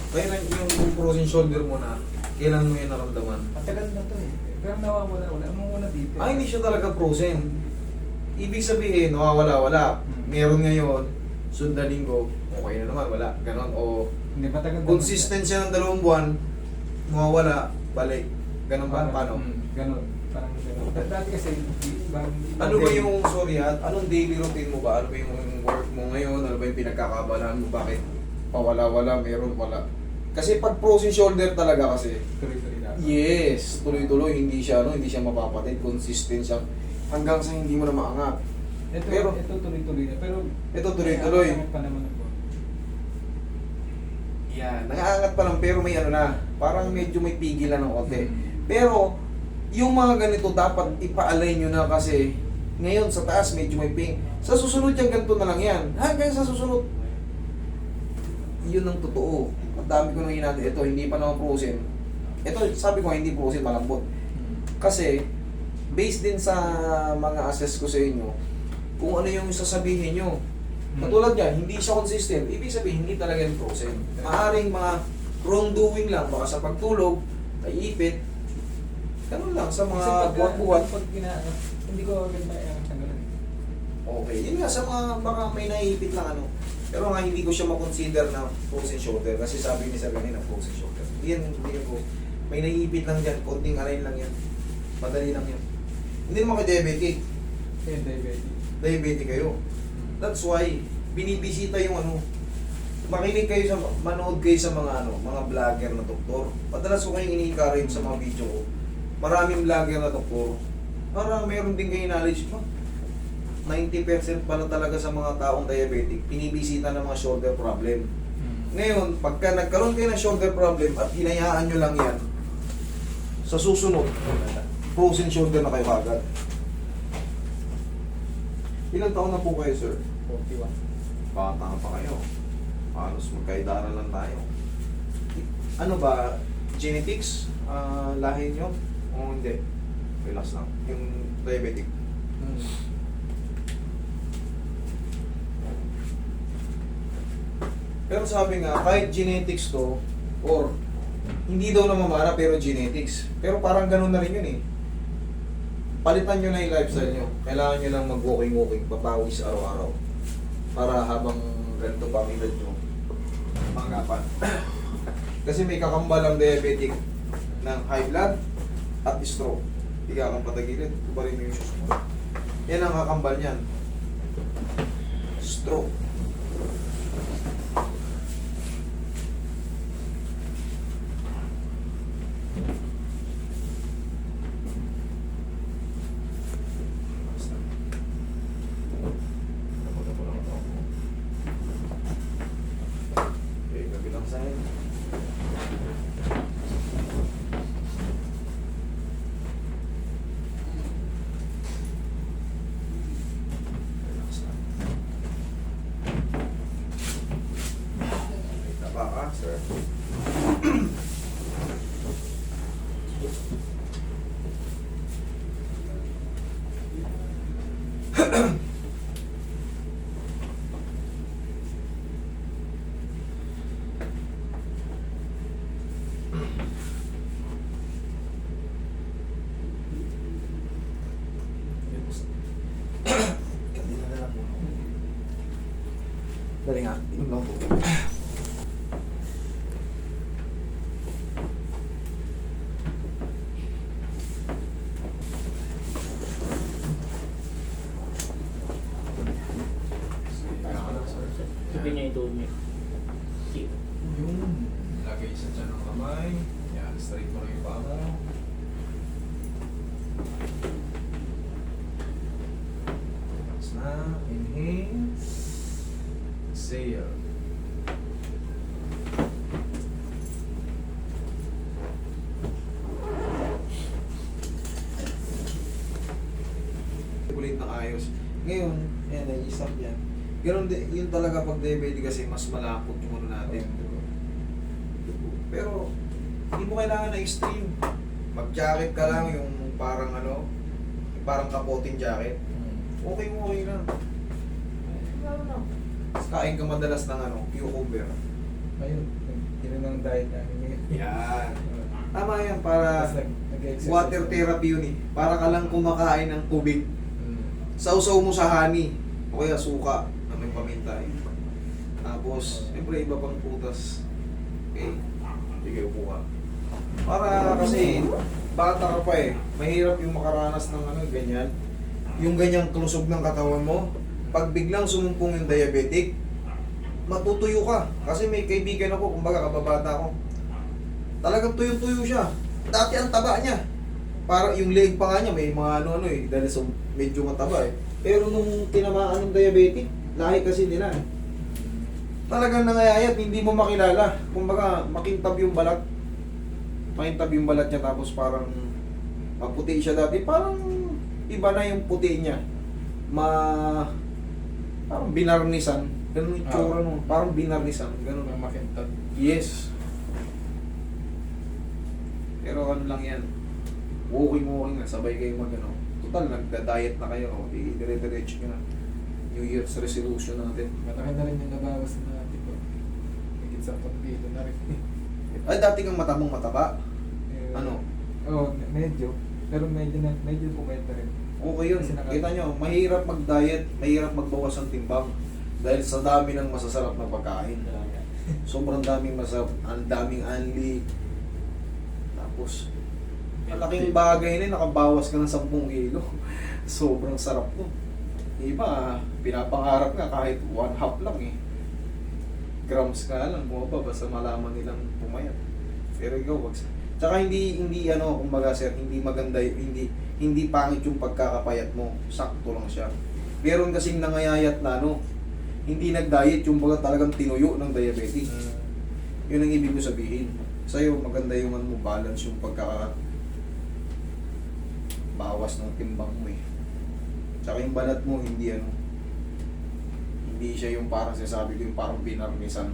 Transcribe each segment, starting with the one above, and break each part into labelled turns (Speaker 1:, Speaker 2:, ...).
Speaker 1: Kailan yung frozen shoulder mo na, kailan mo yung naramdaman?
Speaker 2: Matagal na to eh. Pero nawawala, wala mo muna dito.
Speaker 1: Hindi siya talaga frozen. Ibig sabihin, nawawala-wala. Meron ngayon, sunod na linggo, okay na naman, wala. Ganon. O
Speaker 2: Hindi, matagal na.
Speaker 1: consistent siya ng 2 buwan, mawawala, balik. Ganon ba? Paano?
Speaker 2: Ganon. Parang ganon. Dati kasi,
Speaker 1: Ano ba yung, sorry ha, anong daily routine mo ba? Ano ba yung work mo ngayon? Ano ba yung pinagkakabalaan mo? Bakit pawala-wala, meron, wala? Kasi pag frozen shoulder talaga kasi,
Speaker 2: tuloy-tuloy na.
Speaker 1: yes, tuloy-tuloy, hindi siya mapapatid, consistent siya hanggang sa hindi mo na maangat.
Speaker 2: Ito tuloy-tuloy na. Pero
Speaker 1: Ito tuloy-tuloy.
Speaker 2: nangangat pa naman ako.
Speaker 1: Yan, nangaangat pa lang pero may ano na, parang medyo may pigil na ng konti. Pero yung mga ganito dapat ipa-align nyo na kasi ngayon sa taas medyo may ping. Sa susunod yan, ganito na lang yan. Hanggang sa susunod, yun ang totoo. Ang dami ko nang hinati. Ito, hindi pa naman frozen. Ito, sabi ko hindi frozen, malambot. Kasi, based din sa mga assess ko sa inyo, kung ano yung sasabihin nyo. Katulad yan, hindi siya consistent. Ibig sabihin, hindi talaga yung frozen. Maaring mga wrongdoing lang, baka sa pagtulog, naiipit. Ganun lang, sa mga buwan-buwan.
Speaker 2: Pag hindi ko agad maiangat ng ganun.
Speaker 1: Okay, yun nga, sa mga baka may naiipit lang ano. Pero nga hindi ko siya makonsider na frozen shoulder kasi sabi ni Sir kanina frozen shoulder. Hindi ko. May naiipit lang dyan, konting align lang yan. Madali lang yan. Hindi naman kayo diabetic.
Speaker 2: Diabetic.
Speaker 1: Diabetic kayo. That's why, binibisita yung ano. Makinig kayo sa, manood kayo sa mga ano, mga vlogger na doktor. Madalas ko kayong ini-encourage sa mga video ko. Maraming vlogger na doktor. Para meron din kayo knowledge mo. 90% pala talaga sa mga taong diabetic, pinibisita ng mga shoulder problem. Ngayon, pagka nagkaroon kayo ng shoulder problem at hinayaan nyo lang yan, sa susunod, frozen shoulder na kayo agad. Ilang taon na po kayo, sir?
Speaker 2: 41.
Speaker 1: Bata pa kayo. Halos magkaidaran lang tayo. Ano ba, genetics? Lahi nyo? O hindi? Relax lang. Yung diabetic. Pero sabi nga, kahit genetics to, or hindi daw namamana pero genetics. Pero parang ganun na rin yun eh. Palitan nyo na yung lifestyle nyo. Kailangan nyo lang mag-walking-walking, papawis araw-araw. Para habang ganito pa ang edad nyo, manggapan. Kasi may kakambal ang diabetic ng high blood at stroke. Hindi ka kang patagilid, kubarin mo yung susunod. Yan ang kakambal niyan. Stroke. Okay, kabilang side. Relax lang. Okay, taba ka, sir. Dali nga, inom lang po.
Speaker 3: Sabi niya ito niya.
Speaker 1: Yung lagay sa dyan ng kamay. Yan, straight mo lang yung paa mo. Relax na. Inhale. Exhale. Ulit na ayos. Ngayon, yan, nai-stop yan. Ganun din, yun talaga pag diabetic kasi mas malapot yung ano natin. Pero, hindi mo kailangan na extreme. Mag-jacket ka lang yung parang ano, yung parang kapoting jacket. Okay mo, okay lang. Lalo na, Kain ka madalas ng ano, cucumber.
Speaker 2: Ayun, yun ang diet namin ngayon.
Speaker 1: Yan. Tama yan, para
Speaker 2: Tapos nag-exercise.
Speaker 1: water therapy yun eh. Para ka lang kumakain ng tubig.
Speaker 2: Mm.
Speaker 1: Sausaw mo sa honey. O kaya suka na may paminta eh. Tapos, siyempre iba pang putas. Okay? Sige, upo ka. Para kasi, bata ka pa eh. Mahirap yung makaranas ng ano, ganyan. Yung ganyang lusog ng katawan mo. Pag biglang sumumpong yung diabetic, matutuyo ka. Kasi may kaibigan ako, kumbaga kababata ko. Talagang tuyo-tuyo siya. Dati ang taba niya. Para yung leg pa nga niya, may mga ano-ano eh. Dahil so, medyo mataba eh. Pero nung tinamaan ng diabetic, lahi kasi nila eh. Talagang nangayayat, hindi mo makilala. Kumbaga, makintab yung balat. Makintab yung balat niya tapos parang maputi siya dati. Parang iba na yung puti niya. Parang binarnisan. Ganun yung tsura no. Parang binarnisan. Ganun.
Speaker 2: Ang makintab.
Speaker 1: Yes. Pero ano lang yan. Walking na. Sabay kayo mag-ano. Total, nagda-diet na kayo. Dire-diretso nyo na. New Year's resolution natin.
Speaker 2: Malaki na rin yung nabawas na natin ko. Higit sa pagpito na rin.
Speaker 1: Ay, dati kang matabang mataba.
Speaker 2: Eh,
Speaker 1: Ano?
Speaker 2: Oo, medyo. Pero medyo pumayat na rin.
Speaker 1: Okay yun.
Speaker 2: Kasi
Speaker 1: Kita nyo, mahirap mag-diet, mahirap magbawas ng timbang. Dahil sa dami ng masasarap na pagkain. Sobrang daming masarap, ang daming anli. Tapos, malaking bagay na yun, nakabawas ka ng 10 kilo. Sobrang sarap no. Iba, pinapangarap nga kahit 1/2 lang eh. Grams ka lang, bumaba basta malaman nilang pumayat. Pero ikaw, wag. Tsaka hindi ano, kumbaga sir, hindi maganda, hindi pangit yung pagkakapayat mo. Sakto lang siya. Meron kasing nangayayat na ano, hindi nag-diet, yung baga talagang tinuyo ng diabetes. Yun ang ibig ko sabihin. Sa'yo, maganda yung ano mo, balance yung bawas ng timbang mo eh. Tsaka yung balat mo, hindi ano, hindi siya yung parang sinasabi ko, yung parang binarnisan.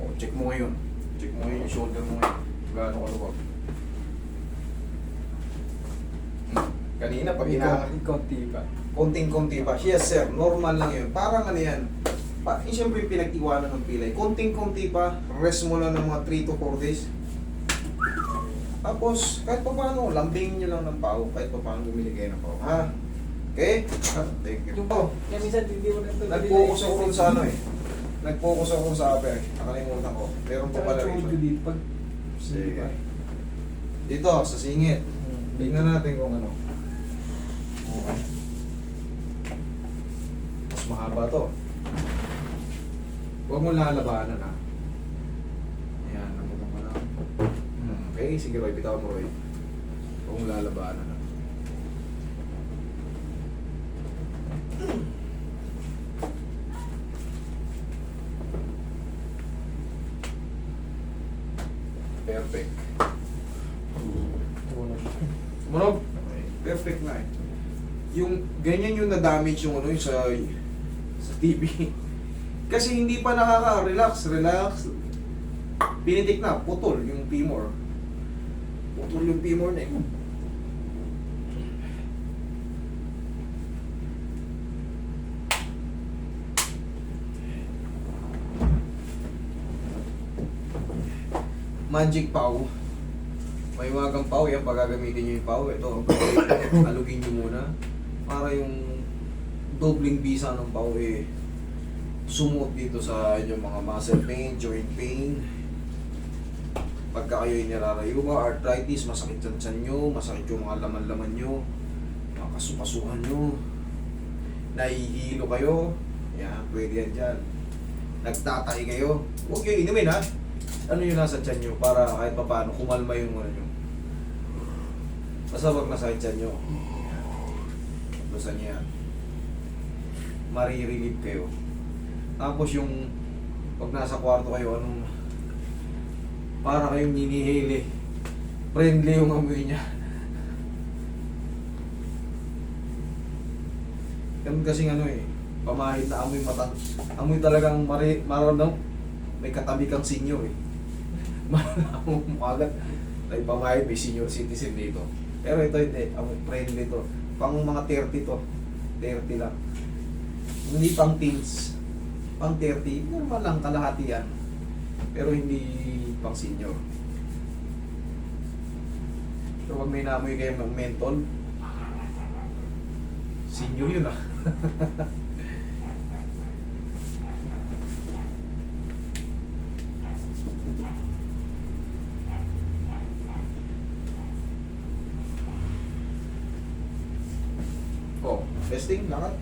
Speaker 1: O, check mo ngayon. Check mo ngayon yung shoulder mo ngayon. Gaano kaluwag. Kanina, pag
Speaker 2: Konti pa.
Speaker 1: konting-konti pa. Yes sir, normal lang yun. Parang ano yan. Siyempre yung pinag-iwanan ng pilay. Konting-konti pa, rest mo lang ng mga 3 to 4 days. Tapos, kahit pa paano, lambingin nyo lang ng pao. Kahit pa paano bumili kayo ng pao. Ha? Okay? Thank you. Oh,
Speaker 2: Kaya minsan hindi mo na ito.
Speaker 1: nag-focus ako rin sa ano eh. Nag-focus ako sa upper. Nakalimutan ko. Meron pa pala rin.
Speaker 2: Dito. Pag
Speaker 1: Sige. Dito, sa singit. Tingnan natin kung ano. Okay. Mas mahaba to. Huwag mo lalabanan ha. Ayan, namutan ka lang. Okay, sige Roy, bitawan mo Roy. Huwag mo lalabanan ha. Perfect. Tumunog? Okay. Perfect na eh. Yung ganyan yung na-damage yung ano yung sa TV. Kasi hindi pa nakaka-relax. Pinitik na, putol yung femur. Putol yung femur na eh. Magic Pau. May wagang pau yan, pag gagamitin nyo yung pau, ito, alugin nyo muna. Para yung dobling bisa ng pau eh, sumuot dito sa inyong mga muscle pain, joint pain. Pagka kayo nilalayo ba, arthritis, masakit ang tiyan nyo, masakit yung mga laman-laman nyo, mga kasupasuhan nyo, nahihilo kayo, yan, pwede yan dyan. Nagtatay kayo, huwag kayo inumin ha. Ano yung nasa tiyan nyo para kahit pa paano kumalma yung ano nyo. Basta wag nasa tiyan nyo. Basta niya. Marirelieve kayo. Tapos yung pag nasa kwarto kayo, anong para kayong ninihili. Friendly yung amoy niya. Ganun kasing ano eh. Pamahid na amoy matang. Amoy talagang mararamdam. May katabi kang senior eh. Malalaman mo agad. Ay pamahid, may senior citizen dito. Pero ito hindi, ang friendly to. Pang mga 30 to. 30 lang. Hindi pang teens. Pang 30, normal lang, kalahati yan. Pero hindi pang senior. So pag may namoy kayo ng mentol, senior yun ah. Oh, testing, lahat.